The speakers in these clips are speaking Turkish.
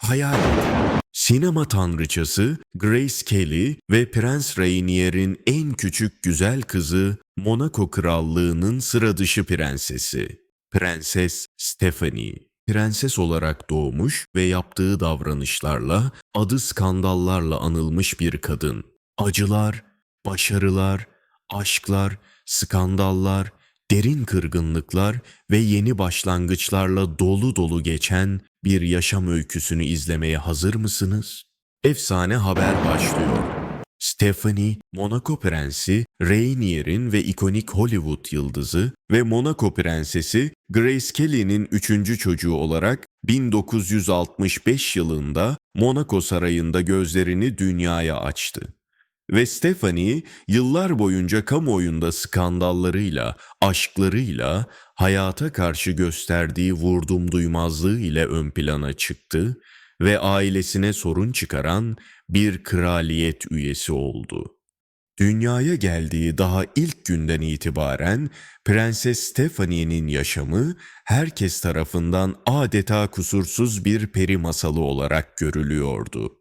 Hayal edin. Sinema tanrıçası Grace Kelly ve Prens Rainier'in en küçük güzel kızı Monaco Krallığı'nın sıradışı prensesi. Prenses Stephanie. Prenses olarak doğmuş ve yaptığı davranışlarla, adı skandallarla anılmış bir kadın. Acılar, başarılar, aşklar, skandallar, derin kırgınlıklar ve yeni başlangıçlarla dolu dolu geçen bir yaşam öyküsünü izlemeye hazır mısınız? Efsane haber başlıyor. Stephanie, Monaco Prensi, Rainier'in ve ikonik Hollywood yıldızı ve Monaco Prensesi Grace Kelly'nin üçüncü çocuğu olarak 1965 yılında Monaco Sarayı'nda gözlerini dünyaya açtı. Ve Stephanie yıllar boyunca kamuoyunda skandallarıyla, aşklarıyla, hayata karşı gösterdiği vurdumduymazlığı ile ön plana çıktı ve ailesine sorun çıkaran bir kraliyet üyesi oldu. Dünyaya geldiği daha ilk günden itibaren Prenses Stephanie'nin yaşamı herkes tarafından adeta kusursuz bir peri masalı olarak görülüyordu.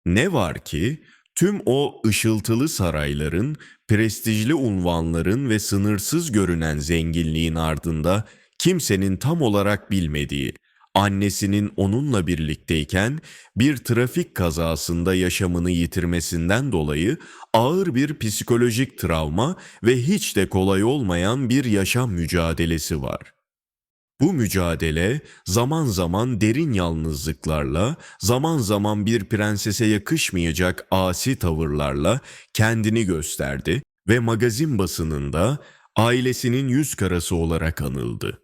Ne var ki tüm o ışıltılı sarayların, prestijli unvanların ve sınırsız görünen zenginliğin ardında kimsenin tam olarak bilmediği, annesinin onunla birlikteyken bir trafik kazasında yaşamını yitirmesinden dolayı ağır bir psikolojik travma ve hiç de kolay olmayan bir yaşam mücadelesi var. Bu mücadele zaman zaman derin yalnızlıklarla, zaman zaman bir prensese yakışmayacak asi tavırlarla kendini gösterdi ve magazin basınında ailesinin yüz karası olarak anıldı.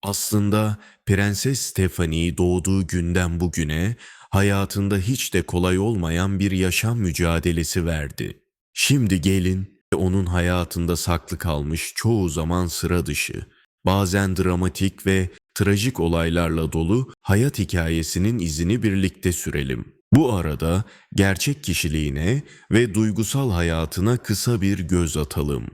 Aslında Prenses Stephanie doğduğu günden bugüne hayatında hiç de kolay olmayan bir yaşam mücadelesi verdi. Şimdi gelin onun hayatında saklı kalmış çoğu zaman sıra dışı, bazen dramatik ve trajik olaylarla dolu hayat hikayesinin izini birlikte sürelim. Bu arada gerçek kişiliğine ve duygusal hayatına kısa bir göz atalım.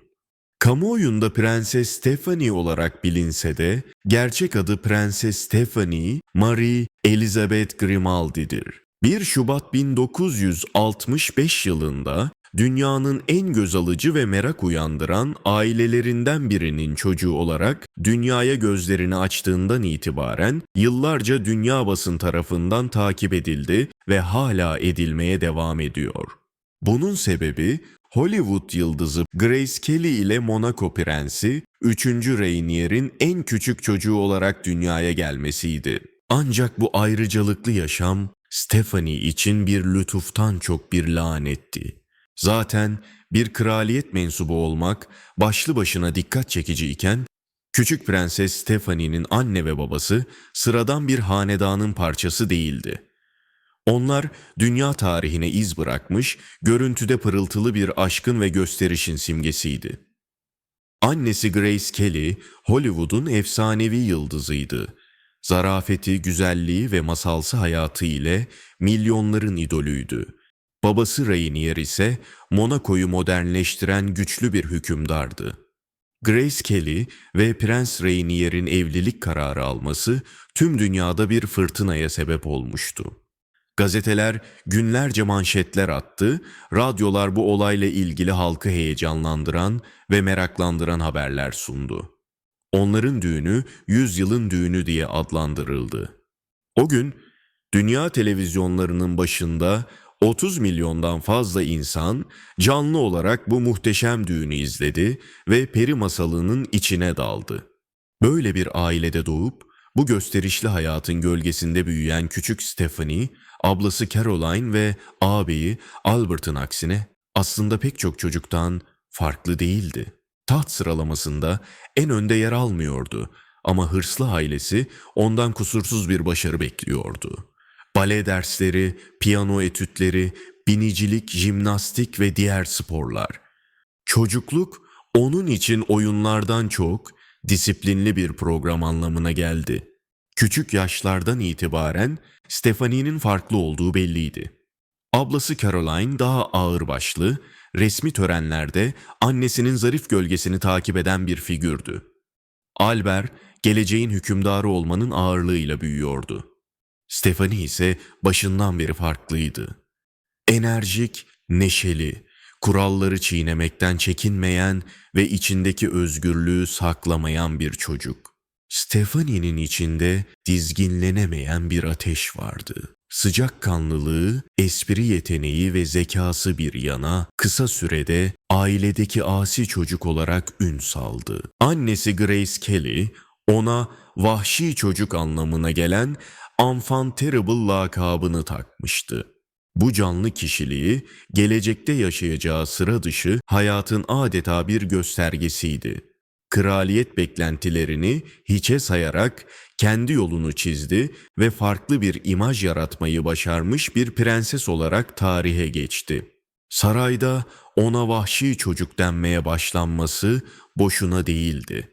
Kamuoyunda Prenses Stephanie olarak bilinse de gerçek adı Prenses Stephanie Marie Elizabeth Grimaldi'dir. 1 Şubat 1965 yılında dünyanın en göz alıcı ve merak uyandıran ailelerinden birinin çocuğu olarak dünyaya gözlerini açtığından itibaren yıllarca dünya basın tarafından takip edildi ve hala edilmeye devam ediyor. Bunun sebebi Hollywood yıldızı Grace Kelly ile Monaco Prensi 3. Rainier'in en küçük çocuğu olarak dünyaya gelmesiydi. Ancak bu ayrıcalıklı yaşam Stephanie için bir lütuftan çok bir lanetti. Zaten bir kraliyet mensubu olmak başlı başına dikkat çekici iken, küçük prenses Stephanie'nin anne ve babası sıradan bir hanedanın parçası değildi. Onlar dünya tarihine iz bırakmış, görüntüde pırıltılı bir aşkın ve gösterişin simgesiydi. Annesi Grace Kelly, Hollywood'un efsanevi yıldızıydı. Zarafeti, güzelliği ve masalsı hayatı ile milyonların idolüydü. Babası Rainier ise Monaco'yu modernleştiren güçlü bir hükümdardı. Grace Kelly ve Prens Rainier'in evlilik kararı alması tüm dünyada bir fırtınaya sebep olmuştu. Gazeteler günlerce manşetler attı, radyolar bu olayla ilgili halkı heyecanlandıran ve meraklandıran haberler sundu. Onların düğünü yüzyılın düğünü diye adlandırıldı. O gün dünya televizyonlarının başında 30 milyondan fazla insan canlı olarak bu muhteşem düğünü izledi ve peri masalının içine daldı. Böyle bir ailede doğup bu gösterişli hayatın gölgesinde büyüyen küçük Stephanie, ablası Caroline ve ağabeyi Albert'ın aksine aslında pek çok çocuktan farklı değildi. Taht sıralamasında en önde yer almıyordu ama hırslı ailesi ondan kusursuz bir başarı bekliyordu. Bale dersleri, piyano etütleri, binicilik, jimnastik ve diğer sporlar. Çocukluk onun için oyunlardan çok disiplinli bir program anlamına geldi. Küçük yaşlardan itibaren Stephanie'nin farklı olduğu belliydi. Ablası Caroline daha ağırbaşlı, resmi törenlerde annesinin zarif gölgesini takip eden bir figürdü. Albert, geleceğin hükümdarı olmanın ağırlığıyla büyüyordu. Stephanie ise başından beri farklıydı. Enerjik, neşeli, kuralları çiğnemekten çekinmeyen ve içindeki özgürlüğü saklamayan bir çocuk. Stephanie'nin içinde dizginlenemeyen bir ateş vardı. Sıcakkanlılığı, espri yeteneği ve zekası bir yana kısa sürede ailedeki asi çocuk olarak ün saldı. Annesi Grace Kelly ona vahşi çocuk anlamına gelen Enfant Terrible lakabını takmıştı. Bu canlı kişiliği gelecekte yaşayacağı sıra dışı hayatın adeta bir göstergesiydi. Kraliyet beklentilerini hiçe sayarak kendi yolunu çizdi ve farklı bir imaj yaratmayı başarmış bir prenses olarak tarihe geçti. Sarayda ona vahşi çocuk denmeye başlanması boşuna değildi.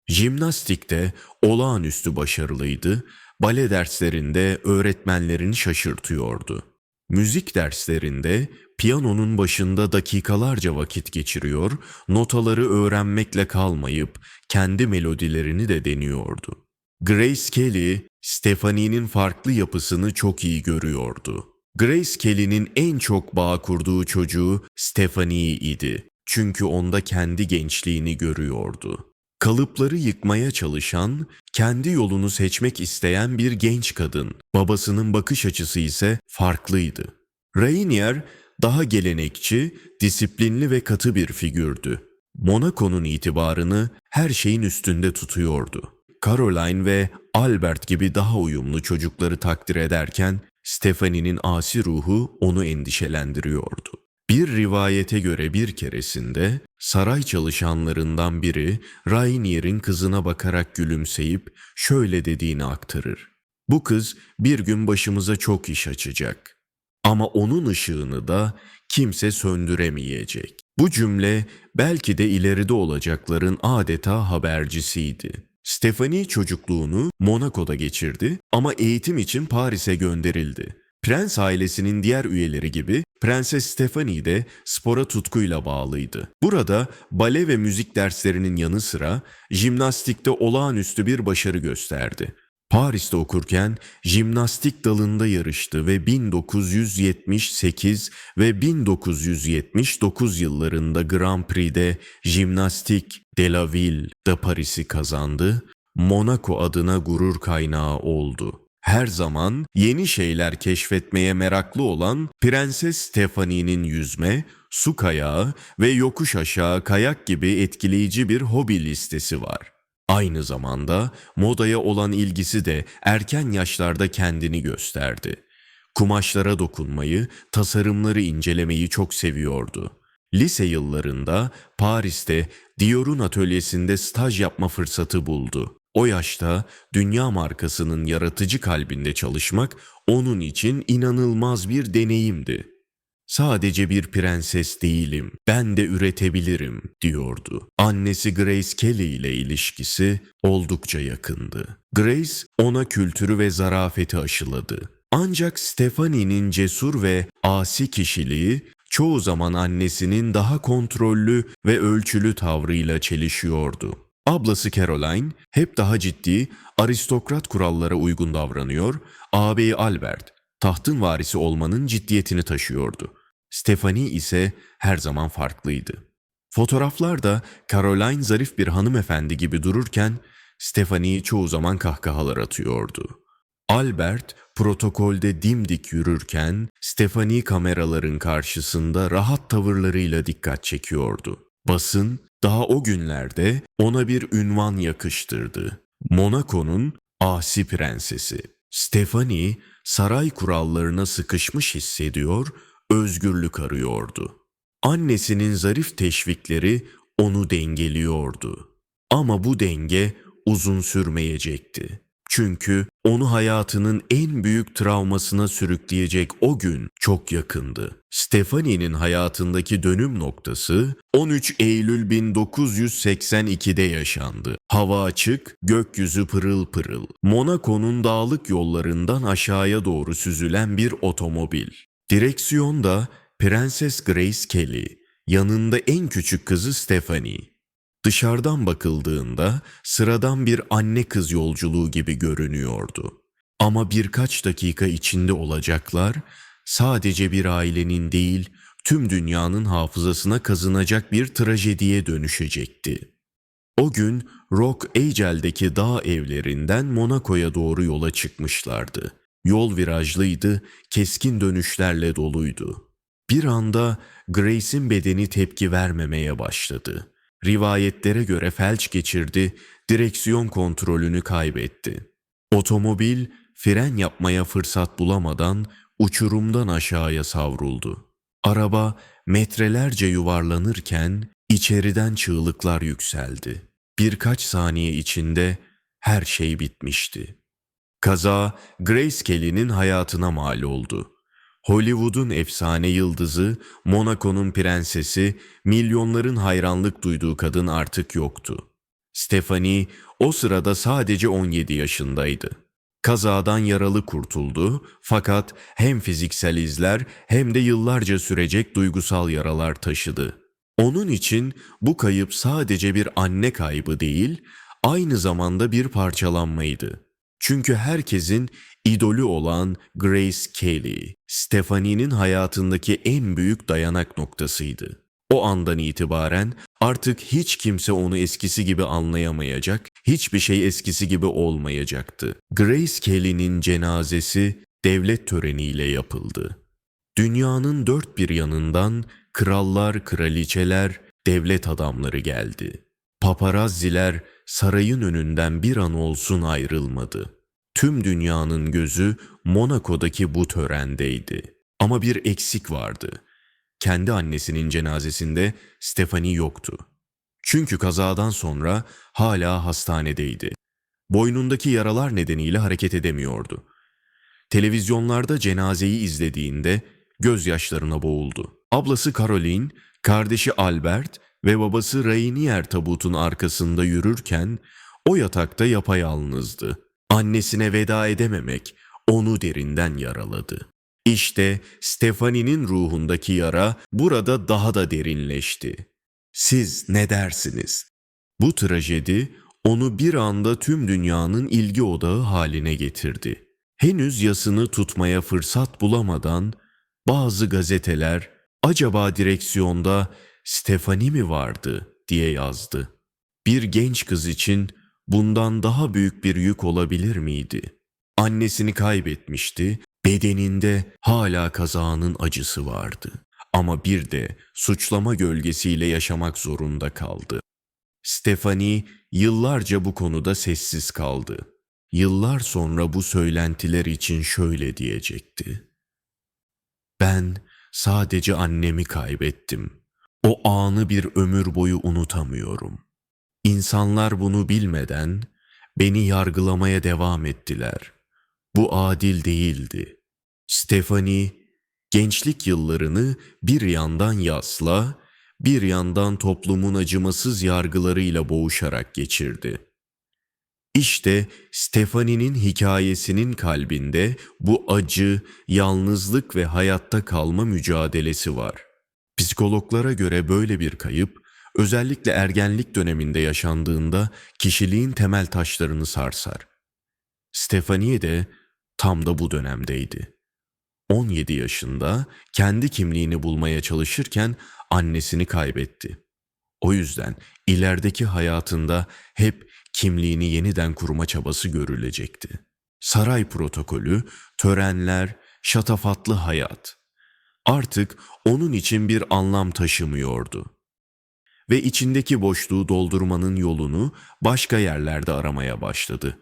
Jimnastikte olağanüstü başarılıydı, bale derslerinde öğretmenlerini şaşırtıyordu. Müzik derslerinde piyanonun başında dakikalarca vakit geçiriyor, notaları öğrenmekle kalmayıp kendi melodilerini de deniyordu. Grace Kelly, Stephanie'nin farklı yapısını çok iyi görüyordu. Grace Kelly'nin en çok bağ kurduğu çocuğu Stephanie idi. Çünkü onda kendi gençliğini görüyordu. Kalıpları yıkmaya çalışan, kendi yolunu seçmek isteyen bir genç kadın. Babasının bakış açısı ise farklıydı. Rainier daha gelenekçi, disiplinli ve katı bir figürdü. Monaco'nun itibarını her şeyin üstünde tutuyordu. Caroline ve Albert gibi daha uyumlu çocukları takdir ederken Stephanie'nin asi ruhu onu endişelendiriyordu. Bir rivayete göre bir keresinde saray çalışanlarından biri Rainier'in kızına bakarak gülümseyip şöyle dediğini aktarır. Bu kız bir gün başımıza çok iş açacak. Ama onun ışığını da kimse söndüremeyecek. Bu cümle belki de ileride olacakların adeta habercisiydi. Stephanie çocukluğunu Monaco'da geçirdi ama eğitim için Paris'e gönderildi. Prens ailesinin diğer üyeleri gibi Prenses Stephanie de spora tutkuyla bağlıydı. Burada bale ve müzik derslerinin yanı sıra jimnastikte olağanüstü bir başarı gösterdi. Paris'te okurken jimnastik dalında yarıştı ve 1978 ve 1979 yıllarında Grand Prix'de Jimnastik de la Ville de Paris'i kazandı. Monaco adına gurur kaynağı oldu. Her zaman yeni şeyler keşfetmeye meraklı olan Prenses Stephanie'nin yüzme, su kayağı ve yokuş aşağı kayak gibi etkileyici bir hobi listesi var. Aynı zamanda modaya olan ilgisi de erken yaşlarda kendini gösterdi. Kumaşlara dokunmayı, tasarımları incelemeyi çok seviyordu. Lise yıllarında Paris'te Dior'un atölyesinde staj yapma fırsatı buldu. O yaşta dünya markasının yaratıcı kalbinde çalışmak onun için inanılmaz bir deneyimdi. Sadece bir prenses değilim, ben de üretebilirim diyordu. Annesi Grace Kelly ile ilişkisi oldukça yakındı. Grace ona kültürü ve zarafeti aşıladı. Ancak Stephanie'nin cesur ve asi kişiliği çoğu zaman annesinin daha kontrollü ve ölçülü tavrıyla çelişiyordu. Ablası Caroline hep daha ciddi, aristokrat kurallara uygun davranıyor, ağabeyi Albert tahtın varisi olmanın ciddiyetini taşıyordu. Stephanie ise her zaman farklıydı. Fotoğraflarda Caroline zarif bir hanımefendi gibi dururken Stephanie çoğu zaman kahkahalar atıyordu. Albert protokolde dimdik yürürken Stephanie kameraların karşısında rahat tavırlarıyla dikkat çekiyordu. Basın daha o günlerde ona bir ünvan yakıştırdı. Monaco'nun asi prensesi. Stephanie saray kurallarına sıkışmış hissediyor, özgürlük arıyordu. Annesinin zarif teşvikleri onu dengeliyordu. Ama bu denge uzun sürmeyecekti. Çünkü onu hayatının en büyük travmasına sürükleyecek o gün çok yakındı. Stephanie'nin hayatındaki dönüm noktası 13 Eylül 1982'de yaşandı. Hava açık, gökyüzü pırıl pırıl. Monaco'nun dağlık yollarından aşağıya doğru süzülen bir otomobil. Direksiyonda Prenses Grace Kelly, yanında en küçük kızı Stephanie. Dışarıdan bakıldığında sıradan bir anne kız yolculuğu gibi görünüyordu. Ama birkaç dakika içinde olacaklar sadece bir ailenin değil, tüm dünyanın hafızasına kazınacak bir trajediye dönüşecekti. O gün Rock Angel'deki dağ evlerinden Monaco'ya doğru yola çıkmışlardı. Yol virajlıydı, keskin dönüşlerle doluydu. Bir anda Grace'in bedeni tepki vermemeye başladı. Rivayetlere göre felç geçirdi, direksiyon kontrolünü kaybetti. Otomobil fren yapmaya fırsat bulamadan uçurumdan aşağıya savruldu. Araba metrelerce yuvarlanırken içeriden çığlıklar yükseldi. Birkaç saniye içinde her şey bitmişti. Kaza Grace Kelly'nin hayatına mal oldu. Hollywood'un efsane yıldızı, Monaco'nun prensesi, milyonların hayranlık duyduğu kadın artık yoktu. Stephanie o sırada sadece 17 yaşındaydı. Kazadan yaralı kurtuldu fakat hem fiziksel izler hem de yıllarca sürecek duygusal yaralar taşıdı. Onun için bu kayıp sadece bir anne kaybı değil, aynı zamanda bir parçalanmaydı. Çünkü herkesin idolü olan Grace Kelly, Stephanie'nin hayatındaki en büyük dayanak noktasıydı. O andan itibaren artık hiç kimse onu eskisi gibi anlayamayacak, hiçbir şey eskisi gibi olmayacaktı. Grace Kelly'nin cenazesi devlet töreniyle yapıldı. Dünyanın dört bir yanından krallar, kraliçeler, devlet adamları geldi. Paparazziler sarayın önünden bir an olsun ayrılmadı. Tüm dünyanın gözü Monaco'daki bu törendeydi. Ama bir eksik vardı. Kendi annesinin cenazesinde Stephanie yoktu. Çünkü kazadan sonra hala hastanedeydi. Boynundaki yaralar nedeniyle hareket edemiyordu. Televizyonlarda cenazeyi izlediğinde gözyaşlarına boğuldu. Ablası Caroline, kardeşi Albert ve babası Rainier tabutun arkasında yürürken o yatakta yapayalnızdı. Annesine veda edememek onu derinden yaraladı. İşte Stephanie'nin ruhundaki yara burada daha da derinleşti. Siz ne dersiniz? Bu trajedi onu bir anda tüm dünyanın ilgi odağı haline getirdi. Henüz yasını tutmaya fırsat bulamadan bazı gazeteler acaba direksiyonda Stephanie mi vardı diye yazdı. Bir genç kız için bundan daha büyük bir yük olabilir miydi? Annesini kaybetmişti, bedeninde hala kazanın acısı vardı. Ama bir de suçlama gölgesiyle yaşamak zorunda kaldı. Stephanie yıllarca bu konuda sessiz kaldı. Yıllar sonra bu söylentiler için şöyle diyecekti. Ben sadece annemi kaybettim. O anı bir ömür boyu unutamıyorum. İnsanlar bunu bilmeden beni yargılamaya devam ettiler. Bu adil değildi. Stephanie gençlik yıllarını bir yandan yasla, bir yandan toplumun acımasız yargılarıyla boğuşarak geçirdi. İşte Stephanie'nin hikayesinin kalbinde bu acı, yalnızlık ve hayatta kalma mücadelesi var. Psikologlara göre böyle bir kayıp, özellikle ergenlik döneminde yaşandığında kişiliğin temel taşlarını sarsar. Stephanie de tam da bu dönemdeydi. 17 yaşında kendi kimliğini bulmaya çalışırken annesini kaybetti. O yüzden ilerideki hayatında hep kimliğini yeniden kurma çabası görülecekti. Saray protokolü, törenler, şatafatlı hayat artık onun için bir anlam taşımıyordu. Ve içindeki boşluğu doldurmanın yolunu başka yerlerde aramaya başladı.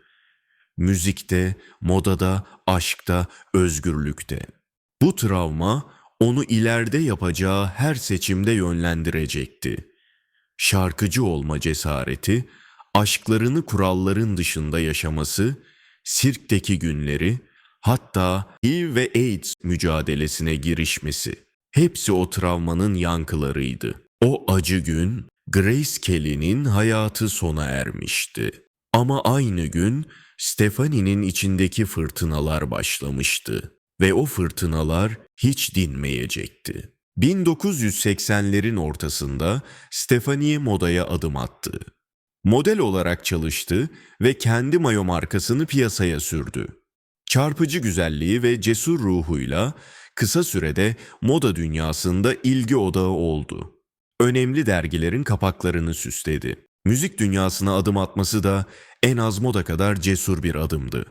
Müzikte, modada, aşkta, özgürlükte. Bu travma onu ileride yapacağı her seçimde yönlendirecekti. Şarkıcı olma cesareti, aşklarını kuralların dışında yaşaması, sirkteki günleri, hatta HIV ve AIDS mücadelesine girişmesi. Hepsi o travmanın yankılarıydı. O acı gün Grace Kelly'nin hayatı sona ermişti. Ama aynı gün Stephanie'nin içindeki fırtınalar başlamıştı ve o fırtınalar hiç dinmeyecekti. 1980'lerin ortasında Stephanie modaya adım attı. Model olarak çalıştı ve kendi mayo markasını piyasaya sürdü. Çarpıcı güzelliği ve cesur ruhuyla kısa sürede moda dünyasında ilgi odağı oldu. Önemli dergilerin kapaklarını süsledi. Müzik dünyasına adım atması da en az moda kadar cesur bir adımdı.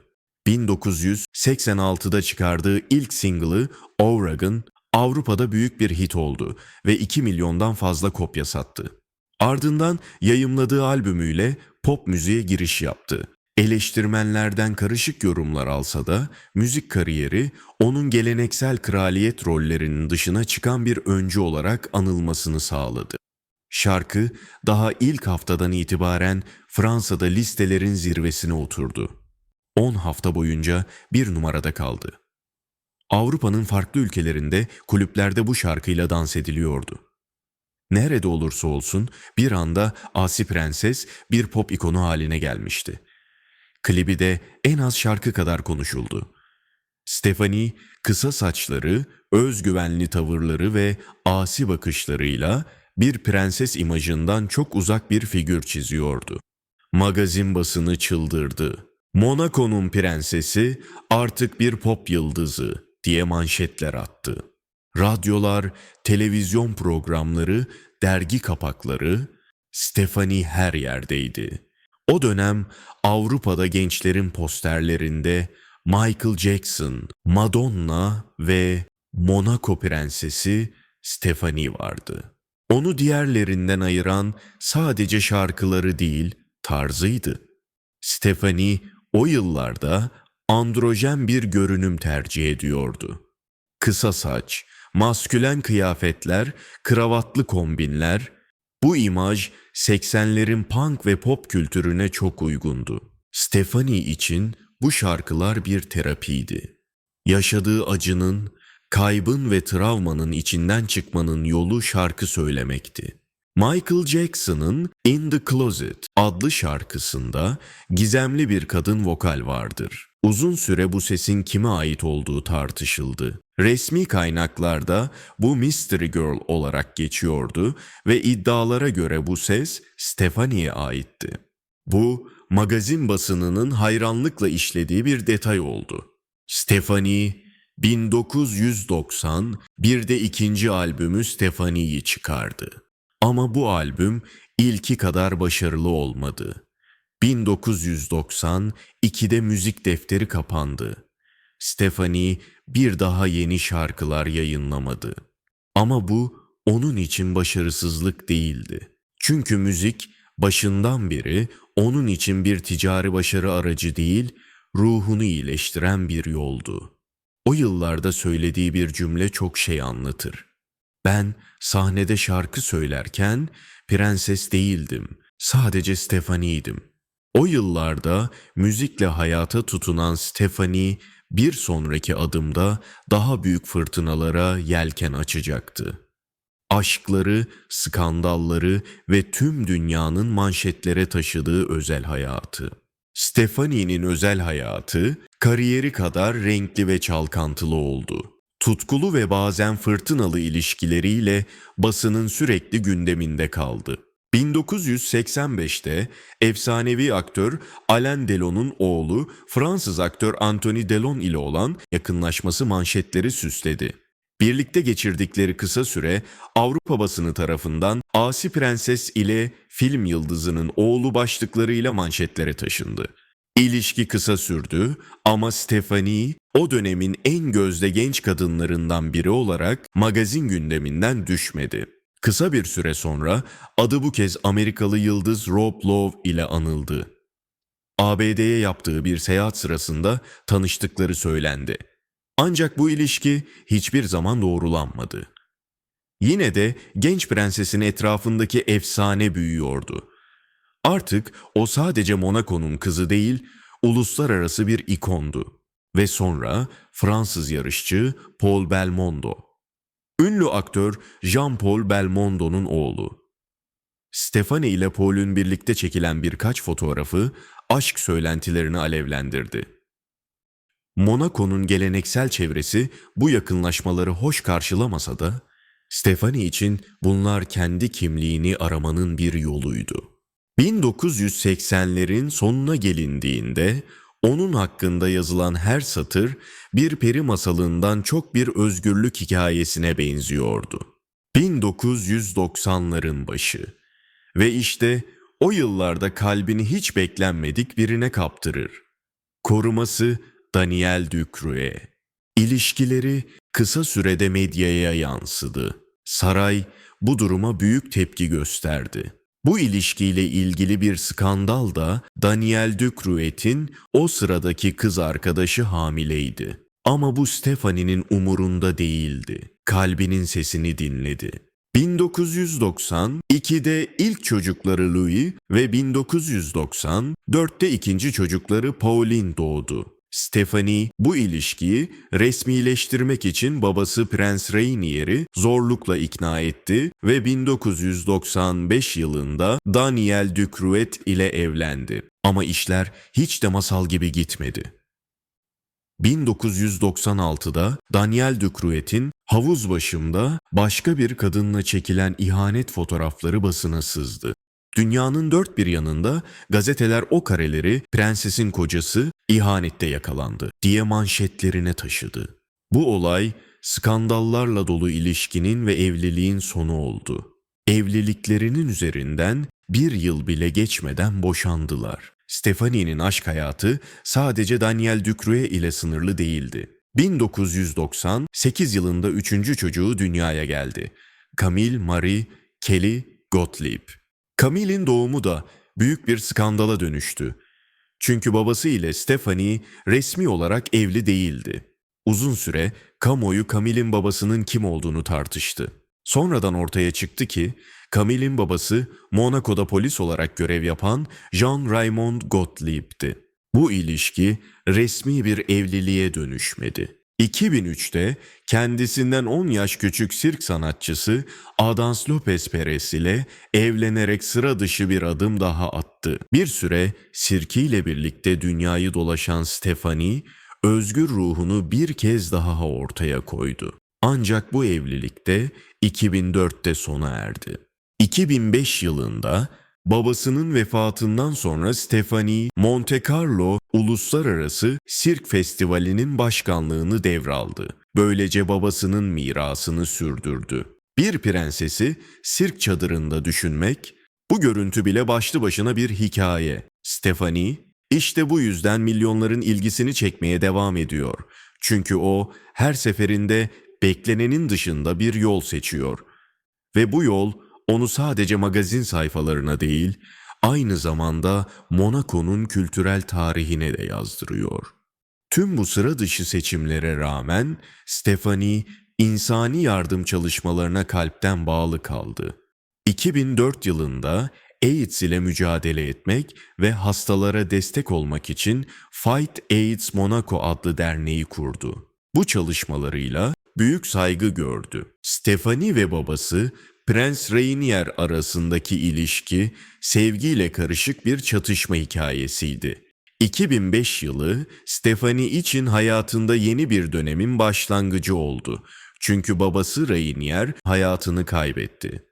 1986'da çıkardığı ilk single'ı Oregon, Avrupa'da büyük bir hit oldu ve 2 milyondan fazla kopya sattı. Ardından yayımladığı albümüyle pop müziğe giriş yaptı. Eleştirmenlerden karışık yorumlar alsa da müzik kariyeri onun geleneksel kraliyet rollerinin dışına çıkan bir öncü olarak anılmasını sağladı. Şarkı daha ilk haftadan itibaren Fransa'da listelerin zirvesine oturdu. 10 hafta boyunca bir numarada kaldı. Avrupa'nın farklı ülkelerinde kulüplerde bu şarkıyla dans ediliyordu. Nerede olursa olsun bir anda Asi Prenses bir pop ikonu haline gelmişti. Klibi de en az şarkı kadar konuşuldu. Stefani kısa saçları, özgüvenli tavırları ve asi bakışlarıyla bir prenses imajından çok uzak bir figür çiziyordu. Magazin basını çıldırdı. Monaco'nun prensesi artık bir pop yıldızı diye manşetler attı. Radyolar, televizyon programları, dergi kapakları, Stefani her yerdeydi. O dönem Avrupa'da gençlerin posterlerinde Michael Jackson, Madonna ve Monaco prensesi Stefani vardı. Onu diğerlerinden ayıran sadece şarkıları değil, tarzıydı. Stefani o yıllarda androjen bir görünüm tercih ediyordu. Kısa saç, maskülen kıyafetler, kravatlı kombinler, bu imaj 80'lerin punk ve pop kültürüne çok uygundu. Stefani için bu şarkılar bir terapiydi. Yaşadığı acının, kaybın ve travmanın içinden çıkmanın yolu şarkı söylemekti. Michael Jackson'ın In the Closet adlı şarkısında gizemli bir kadın vokal vardır. Uzun süre bu sesin kime ait olduğu tartışıldı. Resmi kaynaklarda bu Mystery Girl olarak geçiyordu ve iddialara göre bu ses Stefani'ye aitti. Bu, magazin basınının hayranlıkla işlediği bir detay oldu. Stefani, 1990 bir de ikinci albümü Stefani'yi çıkardı. Ama bu albüm ilki kadar başarılı olmadı. 1992'de müzik defteri kapandı. Stefani bir daha yeni şarkılar yayınlamadı. Ama bu onun için başarısızlık değildi. Çünkü müzik başından beri onun için bir ticari başarı aracı değil, ruhunu iyileştiren bir yoldu. O yıllarda söylediği bir cümle çok şey anlatır. Ben sahnede şarkı söylerken prenses değildim, sadece Stefani'ydim. O yıllarda müzikle hayata tutunan Stefani bir sonraki adımda daha büyük fırtınalara yelken açacaktı. Aşkları, skandalları ve tüm dünyanın manşetlere taşıdığı özel hayatı. Stefani'nin özel hayatı kariyeri kadar renkli ve çalkantılı oldu. Tutkulu ve bazen fırtınalı ilişkileriyle basının sürekli gündeminde kaldı. 1985'te efsanevi aktör Alain Delon'un oğlu Fransız aktör Anthony Delon ile olan yakınlaşması manşetleri süsledi. Birlikte geçirdikleri kısa süre Avrupa basını tarafından Asi Prenses ile film yıldızının oğlu başlıklarıyla manşetlere taşındı. İlişki kısa sürdü ama Stefani o dönemin en gözde genç kadınlarından biri olarak magazin gündeminden düşmedi. Kısa bir süre sonra adı bu kez Amerikalı yıldız Rob Lowe ile anıldı. ABD'ye yaptığı bir seyahat sırasında tanıştıkları söylendi. Ancak bu ilişki hiçbir zaman doğrulanmadı. Yine de genç prensesin etrafındaki efsane büyüyordu. Artık o sadece Monaco'nun kızı değil, uluslararası bir ikondu. Ve sonra Fransız yarışçı Paul Belmondo. Ünlü aktör Jean-Paul Belmondo'nun oğlu. Stefani ile Paul'ün birlikte çekilen birkaç fotoğrafı aşk söylentilerini alevlendirdi. Monaco'nun geleneksel çevresi bu yakınlaşmaları hoş karşılamasa da, Stefani için bunlar kendi kimliğini aramanın bir yoluydu. 1980'lerin sonuna gelindiğinde Onun hakkında yazılan her satır bir peri masalından çok bir özgürlük hikayesine benziyordu. 1990'ların başı ve işte o yıllarda kalbini hiç beklenmedik birine kaptırır. Koruması Daniel Ducreux. İlişkileri kısa sürede medyaya yansıdı. Saray bu duruma büyük tepki gösterdi. Bu ilişkiyle ilgili bir skandal da Daniel Ducreux'in o sıradaki kız arkadaşı hamileydi. Ama bu Stephanie'nin umurunda değildi. Kalbinin sesini dinledi. 1992'de ilk çocukları Louis ve 1994'te ikinci çocukları Pauline doğdu. Stephanie bu ilişkiyi resmileştirmek için babası Prens Rainier'i zorlukla ikna etti ve 1995 yılında Daniel Ducreux ile evlendi. Ama işler hiç de masal gibi gitmedi. 1996'da Daniel Ducreux'in havuz başında başka bir kadınla çekilen ihanet fotoğrafları basına sızdı. Dünyanın dört bir yanında gazeteler o kareleri prensesin kocası ihanette yakalandı diye manşetlerine taşıdı. Bu olay skandallarla dolu ilişkinin ve evliliğin sonu oldu. Evliliklerinin üzerinden bir yıl bile geçmeden boşandılar. Stephanie'nin aşk hayatı sadece Daniel Ducreux ile sınırlı değildi. 1998 yılında üçüncü çocuğu dünyaya geldi. Camille Marie Kelly Gottlieb. Camille'in doğumu da büyük bir skandala dönüştü. Çünkü babası ile Stephanie resmi olarak evli değildi. Uzun süre kamuoyu Camille'in babasının kim olduğunu tartıştı. Sonradan ortaya çıktı ki Camille'in babası Monaco'da polis olarak görev yapan Jean-Raymond Gottlieb'ti. Bu ilişki resmi bir evliliğe dönüşmedi. 2003'te kendisinden 10 yaş küçük sirk sanatçısı Adams Lopez Perez ile evlenerek sıra dışı bir adım daha attı. Bir süre sirkiyle birlikte dünyayı dolaşan Stephanie, özgür ruhunu bir kez daha ortaya koydu. Ancak bu evlilikte 2004'te sona erdi. 2005 yılında babasının vefatından sonra Stephanie, Monte Carlo Uluslararası Sirk Festivali'nin başkanlığını devraldı. Böylece babasının mirasını sürdürdü. Bir prensesi sirk çadırında düşünmek, bu görüntü bile başlı başına bir hikaye. Stephanie, işte bu yüzden milyonların ilgisini çekmeye devam ediyor. Çünkü o her seferinde beklenenin dışında bir yol seçiyor. Ve bu yol onu sadece magazin sayfalarına değil, aynı zamanda Monaco'nun kültürel tarihine de yazdırıyor. Tüm bu sıra dışı seçimlere rağmen Stephanie insani yardım çalışmalarına kalpten bağlı kaldı. 2004 yılında AIDS ile mücadele etmek ve hastalara destek olmak için Fight AIDS Monaco adlı derneği kurdu. Bu çalışmalarıyla büyük saygı gördü. Stephanie ve babası Prens Rainier arasındaki ilişki sevgiyle karışık bir çatışma hikayesiydi. 2005 yılı Stephanie için hayatında yeni bir dönemin başlangıcı oldu. Çünkü babası Rainier hayatını kaybetti.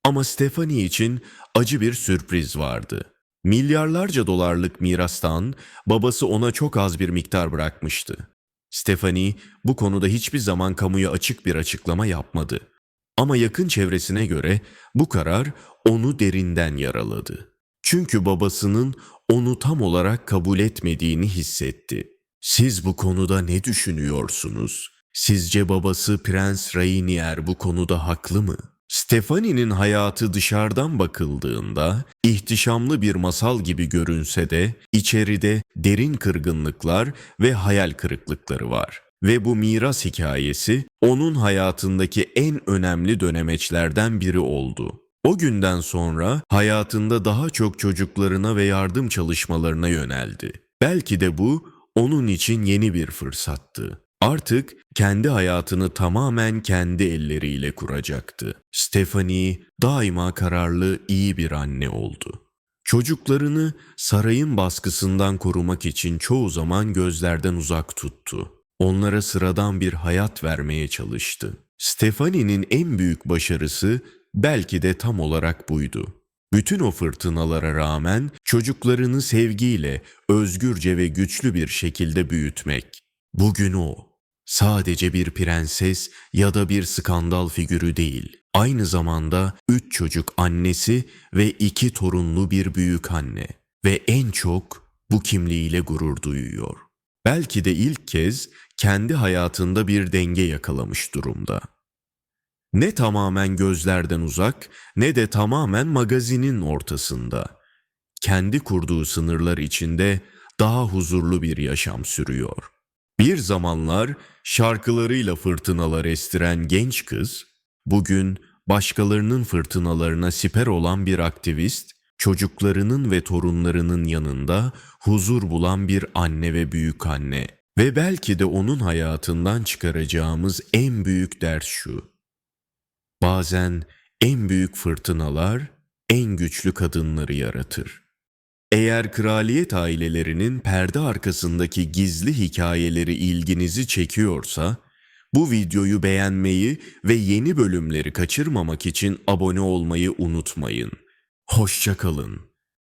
Ama Stephanie için acı bir sürpriz vardı. Milyarlarca dolarlık mirastan babası ona çok az bir miktar bırakmıştı. Stephanie bu konuda hiçbir zaman kamuya açık bir açıklama yapmadı. Ama yakın çevresine göre bu karar onu derinden yaraladı. Çünkü babasının onu tam olarak kabul etmediğini hissetti. Siz bu konuda ne düşünüyorsunuz? Sizce babası Prens Rainier bu konuda haklı mı? Stephanie'nin hayatı dışarıdan bakıldığında ihtişamlı bir masal gibi görünse de içeride derin kırgınlıklar ve hayal kırıklıkları var. Ve bu miras hikayesi onun hayatındaki en önemli dönemeçlerden biri oldu. O günden sonra hayatında daha çok çocuklarına ve yardım çalışmalarına yöneldi. Belki de bu onun için yeni bir fırsattı. Artık kendi hayatını tamamen kendi elleriyle kuracaktı. Stephanie daima kararlı, iyi bir anne oldu. Çocuklarını sarayın baskısından korumak için çoğu zaman gözlerden uzak tuttu. Onlara sıradan bir hayat vermeye çalıştı. Stephanie'nin en büyük başarısı belki de tam olarak buydu. Bütün o fırtınalara rağmen çocuklarını sevgiyle, özgürce ve güçlü bir şekilde büyütmek. Bugün o, sadece bir prenses ya da bir skandal figürü değil. Aynı zamanda 3 çocuk annesi ve 2 torunlu bir büyük anne. Ve en çok bu kimliğiyle gurur duyuyor. Belki de ilk kez kendi hayatında bir denge yakalamış durumda. Ne tamamen gözlerden uzak ne de tamamen magazinin ortasında. Kendi kurduğu sınırlar içinde daha huzurlu bir yaşam sürüyor. Bir zamanlar şarkılarıyla fırtınalar estiren genç kız, bugün başkalarının fırtınalarına siper olan bir aktivist, çocuklarının ve torunlarının yanında huzur bulan bir anne ve büyük anne. Ve belki de onun hayatından çıkaracağımız en büyük ders şu: bazen en büyük fırtınalar en güçlü kadınları yaratır. Eğer kraliyet ailelerinin perde arkasındaki gizli hikayeleri ilginizi çekiyorsa, bu videoyu beğenmeyi ve yeni bölümleri kaçırmamak için abone olmayı unutmayın. Hoşça kalın.